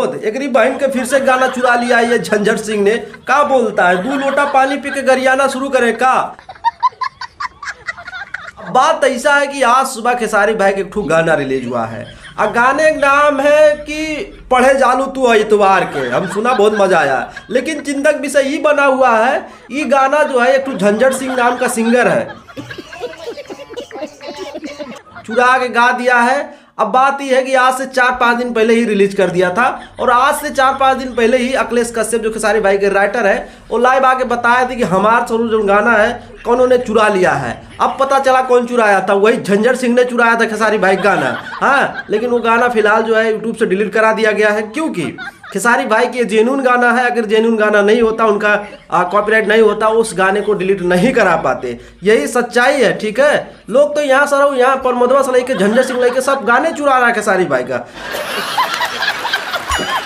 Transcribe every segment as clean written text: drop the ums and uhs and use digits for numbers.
विनोद एकरी बहन के फिर से गाना चुरा लिया ये झंझट सिंह ने। का बोलता है 2 लोटा पानी पी के गरियाना शुरू करे का। बात ऐसा है कि आज सुबह खेसारी भाई के एक ठू गाना रिलीज हुआ है और गाने का नाम है कि पढ़े जालू तू इतवार के। हम सुना बहुत मजा आया, लेकिन चिंतक विषय ये बना हुआ है ये गाना जो है एक ठू झंझट सिंह नाम का सिंगर है चुरा के गा दिया है। अब बात यह है कि आज से 4-5 दिन पहले ही रिलीज कर दिया था और आज से 4-5 दिन पहले ही अखिलेश कश्यप जो खेसारी भाई के राइटर है वो लाइव आके बताया था कि हमारा जो गाना है कौन ने चुरा लिया है। अब पता चला कौन चुराया था, वही झंझट सिंह ने चुराया था खेसारी भाई का गाना। हाँ, लेकिन वो गाना फिलहाल जो है यूट्यूब से डिलीट करा दिया गया है, क्योंकि खेसारी भाई की जेन्युइन गाना है। अगर जेन्युइन गाना नहीं होता, उनका कॉपीराइट नहीं होता, उस गाने को डिलीट नहीं करा पाते। यही सच्चाई है, ठीक है। लोग तो यहाँ सर यहाँ पर मधुआ से लेके झंझट सिंह लेके सब गाने चुरा रहा है खेसारी भाई का,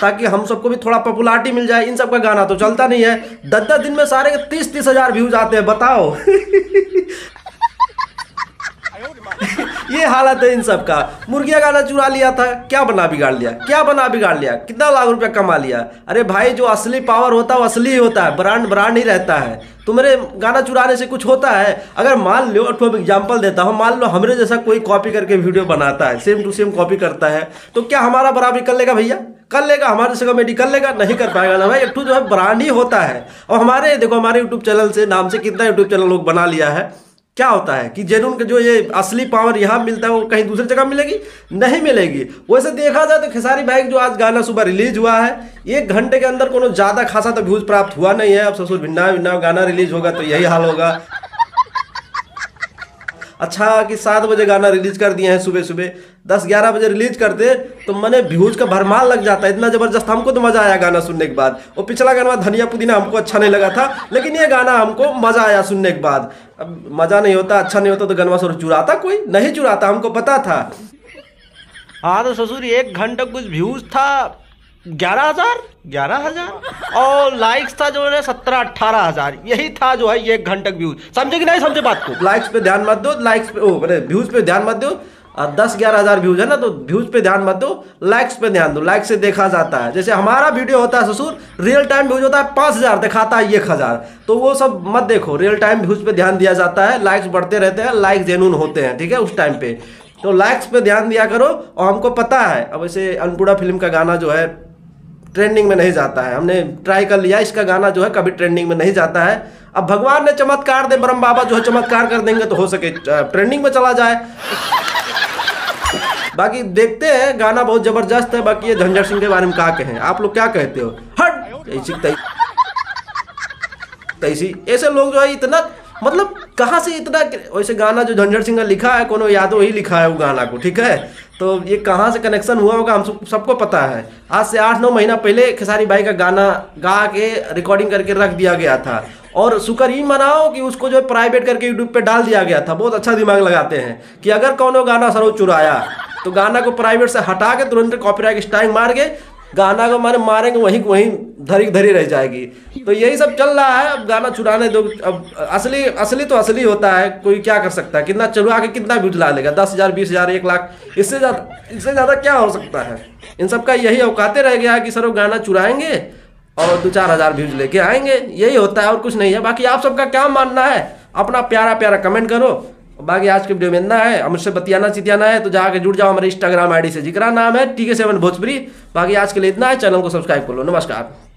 ताकि हम सबको भी थोड़ा पॉपुलैरिटी मिल जाए। इन सब का गाना तो चलता नहीं है। 10-10 दिन में सारे 30-30 हजार व्यूज आते हैं, बताओ। ये हालत है इन सब का। मुर्गिया गाना चुरा लिया था, क्या बना बिगाड़ लिया, क्या बना बिगाड़ लिया, कितना लाख रुपया कमा लिया। अरे भाई जो असली पावर होता है वो असली ही होता है, ब्रांड ब्रांड ही रहता है। तुम्हारे गाना चुराने से कुछ होता है? अगर मान लो एग्जांपल देता हूँ, मान लो हमरे जैसा कोई कॉपी करके वीडियो बनाता है, सेम टू सेम कॉपी करता है, तो क्या हमारा बराबरी कर लेगा भैया? कर लेगा? हमारे से कॉमेडी कर लेगा? नहीं कर पाएगा ना भाई। एक जो है ब्रांड ही होता है। और हमारे देखो हमारे यूट्यूब चैनल से नाम से कितना यूट्यूब चैनल लोग बना लिया है। क्या होता है कि जेन्युइन के जो ये असली पावर यहाँ मिलता है वो कहीं दूसरी जगह मिलेगी? नहीं मिलेगी। वैसे देखा जाए तो खेसारी भाई जो आज गाना सुबह रिलीज हुआ है 1 घंटे के अंदर कोनो ज्यादा खासा तो व्यूज प्राप्त हुआ नहीं है। अब ससुर भिन्ना भिन्ना गाना रिलीज होगा तो यही हाल होगा। अच्छा कि 7 बजे गाना रिलीज कर दिए हैं, सुबह सुबह 10-11 बजे रिलीज करते तो मैंने व्यूज का भरमार लग जाता है। इतना जबरदस्त हमको तो मजा आया गाना सुनने के बाद। वो पिछला गाना धनिया पुदीना हमको अच्छा नहीं लगा था, लेकिन ये गाना हमको मजा आया सुनने के बाद। अब मजा नहीं होता, अच्छा नहीं होता तो गनवा से चुराता कोई नहीं चुराता, हमको पता था। हाँ तो ससुर 1 घंटा कुछ व्यूज था 11,000 और लाइक्स था जो है 17-18 हजार। यही था जो है 1 घंटे व्यूज। समझे कि नहीं समझे बात को? लाइक्स पे ध्यान मत दो, लाइक्स पे व्यूज पे ध्यान मत दो। 10-11 हजार व्यूज है ना, तो व्यूज पे ध्यान मत दो, लाइक्स पे ध्यान दो। लाइक से देखा जाता है। जैसे हमारा वीडियो होता है ससुर रियल टाइम व्यूज होता है 5,000, दिखाता है 1,000, तो वो सब मत देखो। रियल टाइम व्यूज पे ध्यान दिया जाता है, लाइक्स बढ़ते रहते हैं, लाइक जेन्युइन होते हैं, ठीक है उस टाइम पे। तो लाइक्स पे ध्यान दिया करो। और हमको पता है अब वैसे अन्नपूर्णा फिल्म का गाना जो है ट्रेंडिंग में नहीं जाता है। हमने ट्राई कर लिया, इसका गाना जो है कभी ट्रेंडिंग में नहीं जाता है। अब भगवान ने चमत्कार दे, ब्रह्म बाबा जो है चमत्कार कर देंगे तो हो सके ट्रेंडिंग में चला जाए। बाकी देखते हैं, गाना बहुत जबरदस्त है। बाकी ये झंझट सिंह के बारे में क्या कहें, आप लोग क्या कहते हो? हट ऐसी ऐसे लोग जो है इतना मतलब कहाँ से इतना। वैसे गाना जो झंझट सिंह ने लिखा है कोनो यादव ही लिखा है वो गाना को, ठीक है। तो ये कहाँ से कनेक्शन हुआ होगा हम सबको पता है। आज से 8-9 महीना पहले खेसारी भाई का गाना गा के रिकॉर्डिंग करके रख दिया गया था। और शुक्र ही मनाओ कि उसको जो है प्राइवेट करके यूट्यूब पे डाल दिया गया था। बहुत अच्छा दिमाग लगाते हैं कि अगर कौन गाना सरो चुराया तो गाना को प्राइवेट से हटा के तुरंत कॉपीराइट स्ट्राइक मार के गाना को मारेंगे, वहीं धरी रह जाएगी। तो यही सब चल रहा है। अब गाना चुराने दो। अब असली तो असली होता है, कोई क्या कर सकता है। कितना चुरा के कितना व्यूज ला लेगा? 10,000, 20,000, 1 लाख, इससे ज़्यादा क्या हो सकता है? इन सब का यही औकाते रह गया कि सर वो गाना चुराएंगे और 2-4 हजार व्यूज लेके आएंगे। यही होता है और कुछ नहीं है। बाकी आप सबका क्या मानना है अपना प्यारा कमेंट करो। बाकी आज के वीडियो में इतना है। मुझसे बतियाना चितियाना है तो जाके जुड़ जाओ हमारे इंस्टाग्राम आईडी से, जिकरा नाम है TK7 भोजपुरी। बाकी आज के लिए इतना है, चैनल को सब्सक्राइब कर लो। नमस्कार।